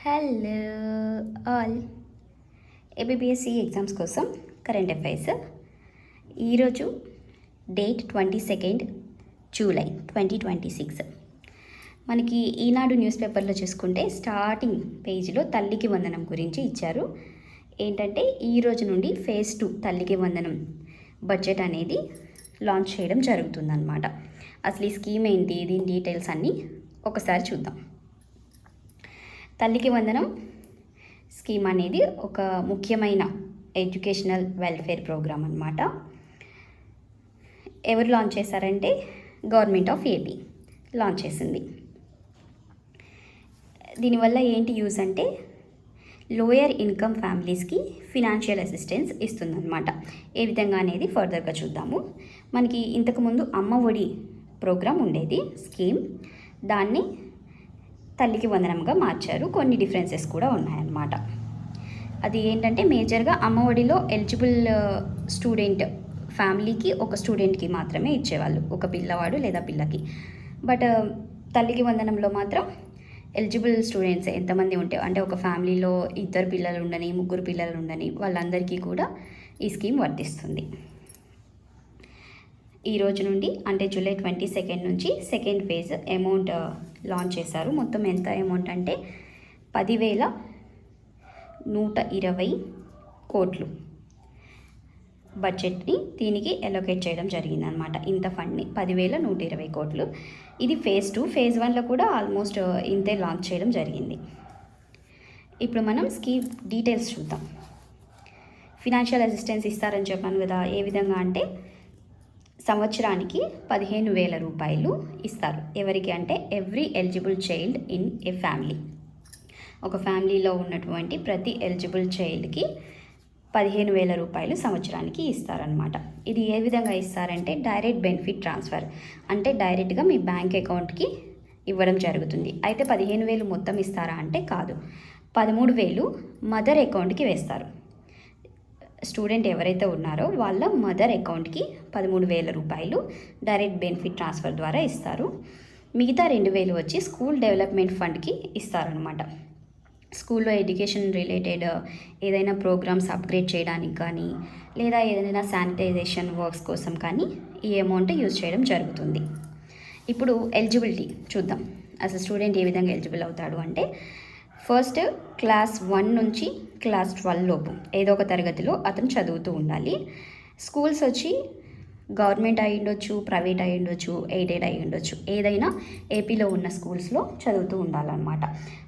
Hello all. ABPSC exams కోసం current affairs. ఈరోజు date 22 July 2026. మనకి ఈనాడు న్యూస్ పేపర్లో చూసుకుంటే స్టార్టింగ్ పేజీలో తల్లికి వందనం గురించి ఇచ్చారు. ఏంటంటే ఈరోజు నుండి ఫేజ్ 2 తల్లికి వందనం బడ్జెట్ అనేది లాంచ్ చేయడం జరుగుతుందన్నమాట. అసలు ఈ స్కీమ్ ఏంటి, దీని డీటెయిల్స్ అన్నీ ఒకసారి చూద్దాం. తల్లికి వందనం స్కీమ్ అనేది ఒక ముఖ్యమైన ఎడ్యుకేషనల్ వెల్ఫేర్ ప్రోగ్రామ్ అన్నమాట. ఎవరు లాంచ్ చేశారంటే గవర్నమెంట్ ఆఫ్ ఏపీ లాంచ్ చేసింది. దీనివల్ల ఏంటి యూజ్ అంటే లోయర్ ఇన్కమ్ ఫ్యామిలీస్కి ఫినాన్షియల్ అసిస్టెన్స్ ఇస్తుందన్నమాట. ఏ విధంగా అనేది ఫర్దర్గా చూద్దాము. మనకి ఇంతకుముందు అమ్మ ఒడి ప్రోగ్రామ్ ఉండేది స్కీమ్, దాన్ని తల్లికి వందనంగా మార్చారు. కొన్ని డిఫరెన్సెస్ కూడా ఉన్నాయన్నమాట. అది ఏంటంటే మేజర్గా అమ్మ ఒడిలో ఎలిజిబుల్ స్టూడెంట్ ఫ్యామిలీకి ఒక స్టూడెంట్కి మాత్రమే ఇచ్చేవాళ్ళు, ఒక పిల్లవాడు లేదా పిల్లకి. బట్ తల్లికి వందనంలో మాత్రం ఎలిజిబుల్ స్టూడెంట్స్ ఎంతమంది ఉంటే, అంటే ఒక ఫ్యామిలీలో 2 పిల్లలు ఉండని 3 పిల్లలు ఉండని వాళ్ళందరికీ కూడా ఈ స్కీమ్ వర్తిస్తుంది. ఈ రోజు నుండి అంటే జూలై 22 నుంచి సెకండ్ ఫేజ్ అమౌంట్ లాంచ్ చేశారు. మొత్తం ఎంత అమౌంట్ అంటే 10,120 కోట్లు బడ్జెట్ని దీనికి అలొకేట్ చేయడం జరిగిందనమాట. ఇంత ఫండ్ని 10,120 కోట్లు. ఇది ఫేజ్ 2. ఫేజ్ 1లో కూడా ఆల్మోస్ట్ ఇంతే లాంచ్ చేయడం జరిగింది. ఇప్పుడు మనం స్కీమ్ డీటెయిల్స్ చూద్దాం. ఫినాన్షియల్ అసిస్టెన్స్ ఇస్తారని చెప్పాను కదా. ఏ విధంగా అంటే సంవత్సరానికి 15,000 రూపాయలు ఇస్తారు. ఎవరికి అంటే every eligible child in a family. ఒక ఫ్యామిలీలో ఉన్నటువంటి ప్రతి ఎలిజిబుల్ చైల్డ్కి 15,000 రూపాయలు సంవత్సరానికి ఇస్తారనమాట. ఇది ఏ విధంగా ఇస్తారంటే డైరెక్ట్ బెనిఫిట్ ట్రాన్స్ఫర్, అంటే డైరెక్ట్గా మీ బ్యాంక్ అకౌంట్కి ఇవ్వడం జరుగుతుంది. అయితే 15,000 మొత్తం ఇస్తారా అంటే కాదు, 13,000 మదర్ అకౌంట్కి వేస్తారు. స్టూడెంట్ ఎవరైతే ఉన్నారో వాళ్ళ మదర్ అకౌంట్కి 13,000 రూపాయలు డైరెక్ట్ బెనిఫిట్ ట్రాన్స్ఫర్ ద్వారా ఇస్తారు. మిగతా 2,000 వచ్చి స్కూల్ డెవలప్మెంట్ ఫండ్కి ఇస్తారనమాట. స్కూల్లో ఎడ్యుకేషన్ రిలేటెడ్ ఏదైనా ప్రోగ్రామ్స్ అప్గ్రేడ్ చేయడానికి కానీ, లేదా ఏదైనా శానిటైజేషన్ వర్క్స్ కోసం కానీ ఈ అమౌంట్ యూజ్ చేయడం జరుగుతుంది. ఇప్పుడు ఎలిజిబిలిటీ చూద్దాం. అసలు స్టూడెంట్ ఏ విధంగా ఎలిజిబుల్ అవుతాడు అంటే ఫస్ట్ క్లాస్ 1 నుంచి క్లాస్ 12 లోపు ఏదో ఒక తరగతిలో అతను చదువుతూ ఉండాలి. స్కూల్స్ వచ్చి గవర్నమెంట్ అయి ఉండొచ్చు, ప్రైవేట్ అయి ఉండొచ్చు, ఎయిడెడ్ అయి ఉండొచ్చు. ఏదైనా ఏపీలో ఉన్న స్కూల్స్లో చదువుతూ ఉండాలన్నమాట.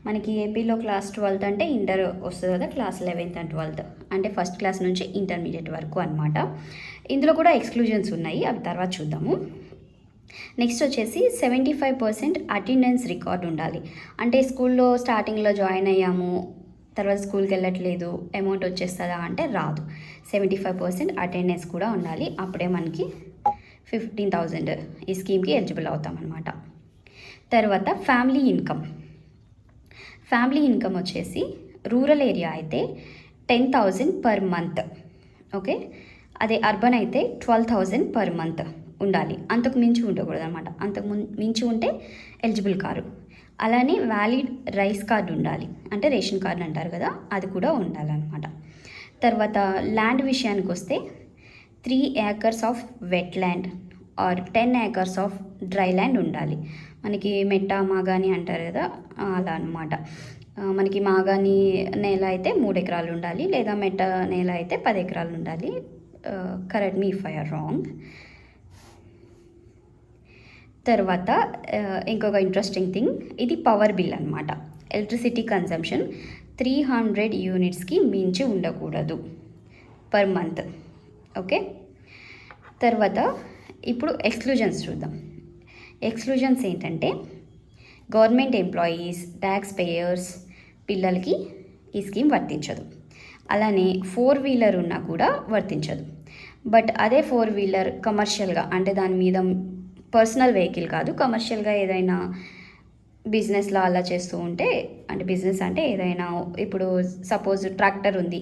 మనకి ఏపీలో క్లాస్ 12th అంటే ఇంటర్ వస్తుంది కదా, క్లాస్ 11th and 12th అంటే ఫస్ట్ క్లాస్ నుంచి ఇంటర్మీడియట్ వరకు అనమాట. ఇందులో కూడా ఎక్స్క్లూజన్స్ ఉన్నాయి, అవి తర్వాత చూద్దాము. నెక్స్ట్ వచ్చేసి 75% అటెండెన్స్ రికార్డ్ ఉండాలి. అంటే స్కూల్లో స్టార్టింగ్లో జాయిన్ అయ్యాము, తర్వాత స్కూల్కి వెళ్ళట్లేదు, అమౌంట్ వచ్చేస్తుందా అంటే రాదు. 75% అటెండెన్స్ కూడా ఉండాలి. అప్పుడే మనకి 15,000 ఈ స్కీమ్కి ఎలిజిబుల్ అవుతామన్నమాట. తర్వాత ఫ్యామిలీ ఇన్కమ్ వచ్చేసి రూరల్ ఏరియా అయితే 10,000 పర్ మంత్. ఓకే, అదే అర్బన్ అయితే 12,000 పర్ మంత్ ఉండాలి. అంతకు మించి ఉండకూడదు అనమాట. అంతకు మించి ఉంటే ఎలిజిబుల్ కారు. అలానే వ్యాలిడ్ రైస్ కార్డు ఉండాలి, అంటే రేషన్ కార్డు అంటారు కదా, అది కూడా ఉండాలన్నమాట. తర్వాత ల్యాండ్ విషయానికి వస్తే 3 acres of wet land or 10 acres of dry land ఉండాలి. మనకి మెట్ట మాగాని అంటారు కదా, అలా అనమాట. మనకి మాగాని నేల అయితే 3 ఎకరాలు ఉండాలి, లేదా మెట్ట నేల అయితే 10 ఎకరాలు ఉండాలి. Correct me if I am wrong. తర్వాత ఇంకొక ఇంట్రెస్టింగ్ థింగ్, ఇది పవర్ బిల్ అనమాట. ఎలక్ట్రిసిటీ కన్జంప్షన్ 300 యూనిట్స్కి మించి ఉండకూడదు పర్ మంత్. ఓకే, తర్వాత ఇప్పుడు ఎక్స్క్లూజన్స్ చూద్దాం. ఎక్స్క్లూజన్స్ ఏంటంటే గవర్నమెంట్ ఎంప్లాయీస్, ట్యాక్స్ పేయర్స్ పిల్లలకి ఈ స్కీమ్ వర్తించదు. అలానే 4-wheeler ఉన్నా కూడా వర్తించదు. బట్ అదే 4-wheeler కమర్షియల్గా, అంటే దాని మీద పర్సనల్ వెహికల్ కాదు, కమర్షియల్గా ఏదైనా బిజినెస్లో అలా చేస్తూ ఉంటే, అంటే బిజినెస్ అంటే ఏదైనా, ఇప్పుడు సపోజ్ ట్రాక్టర్ ఉంది,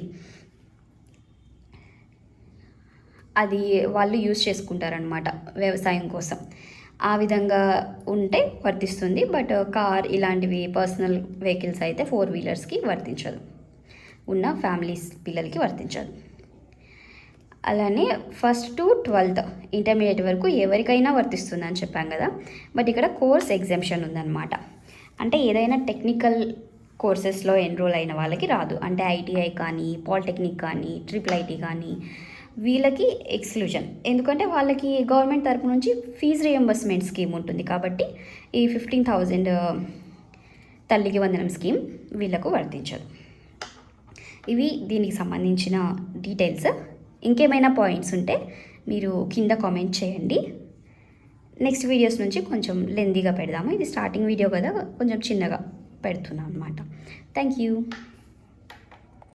అది వాళ్ళు యూజ్ చేసుకుంటారనమాట వ్యవసాయం కోసం. ఆ విధంగా ఉంటే వర్తిస్తుంది. బట్ కార్ ఇలాంటివి పర్సనల్ వెహికల్స్ అయితే 4 వీలర్స్కి వర్తించదు, ఉన్న ఫ్యామిలీస్ పిల్లలకి వర్తించదు. అలానే ఫస్ట్ టు 12th ఇంటర్మీడియట్ వరకు ఎవరికైనా వర్తిస్తుందని చెప్పాం కదా, బట్ ఇక్కడ కోర్స్ ఎగ్జామ్షన్ ఉందన్నమాట. అంటే ఏదైనా టెక్నికల్ కోర్సెస్లో ఎన్రోల్ అయిన వాళ్ళకి రాదు. అంటే ఐటీఐ కానీ, పాలిటెక్నిక్ కానీ, IIIT కానీ వీళ్ళకి ఎక్స్క్లూజన్. ఎందుకంటే వాళ్ళకి గవర్నమెంట్ తరపు నుంచి ఫీజు రియంబర్స్మెంట్ స్కీమ్ ఉంటుంది కాబట్టి ఈ 15,000 తల్లికి వందనం స్కీమ్ వీళ్ళకు వర్తించదు. ఇవి దీనికి సంబంధించిన డీటెయిల్స్. ఇంకేమైనా పాయింట్స్ ఉంటే మీరు కింద కామెంట్ చేయండి. నెక్స్ట్ వీడియోస్ నుంచి కొంచెం లెందీగా పెడదాము. ఇది స్టార్టింగ్ వీడియో కదా, కొంచెం చిన్నగా పెడుతున్నాను అనమాట. Thank you.